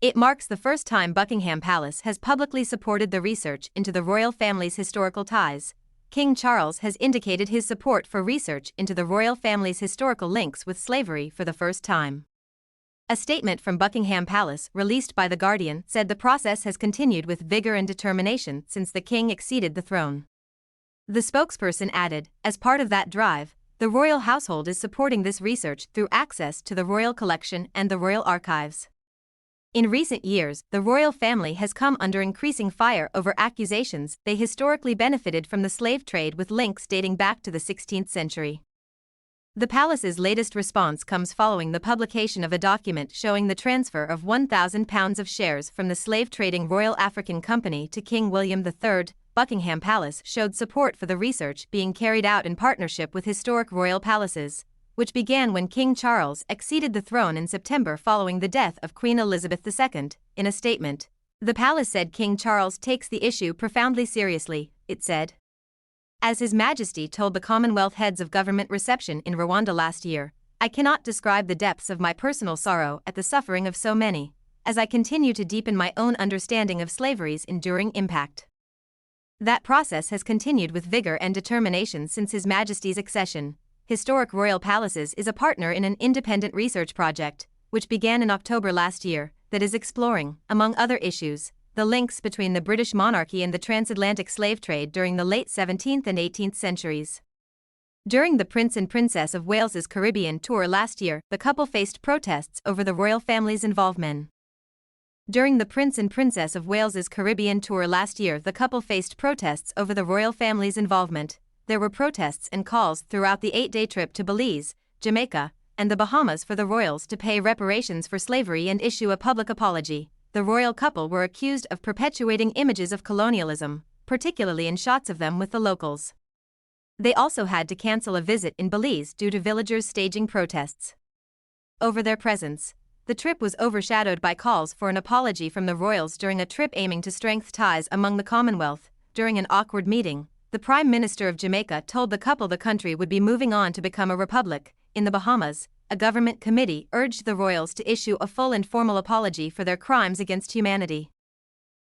It marks the first time Buckingham Palace has publicly supported the research into the royal family's historical ties. King Charles has indicated his support for research into the royal family's historical links with slavery for the first time. A statement from Buckingham Palace, released by The Guardian, said the process has continued with vigour and determination since the king acceded the throne. The spokesperson added, as part of that drive, the royal household is supporting this research through access to the royal collection and the royal archives. In recent years, the royal family has come under increasing fire over accusations they historically benefited from the slave trade with links dating back to the 16th century. The palace's latest response comes following the publication of a document showing the transfer of £1,000 of shares from the slave-trading Royal African Company to King William III. Buckingham Palace showed support for the research being carried out in partnership with historic royal palaces, which began when King Charles acceded the throne in September following the death of Queen Elizabeth II. In a statement, the palace said King Charles takes the issue profoundly seriously, it said. As His Majesty told the Commonwealth heads of government reception in Rwanda last year, I cannot describe the depths of my personal sorrow at the suffering of so many, as I continue to deepen my own understanding of slavery's enduring impact. That process has continued with vigour and determination since His Majesty's accession. Historic Royal Palaces is a partner in an independent research project, which began in October last year, that is exploring, among other issues, the links between the British monarchy and the transatlantic slave trade during the late 17th and 18th centuries. During the Prince and Princess of Wales's Caribbean tour last year, the couple faced protests over the royal family's involvement. During the Prince and Princess of Wales's Caribbean tour last year, the couple faced protests over the royal family's involvement. There were protests and calls throughout the 8-day trip to Belize, Jamaica, and the Bahamas for the royals to pay reparations for slavery and issue a public apology. The royal couple were accused of perpetuating images of colonialism, particularly in shots of them with the locals. They also had to cancel a visit in Belize due to villagers staging protests over their presence. The trip was overshadowed by calls for an apology from the royals during a trip aiming to strengthen ties among the Commonwealth. During an awkward meeting, the Prime Minister of Jamaica told the couple the country would be moving on to become a republic. In the Bahamas, a government committee urged the royals to issue a full and formal apology for their crimes against humanity.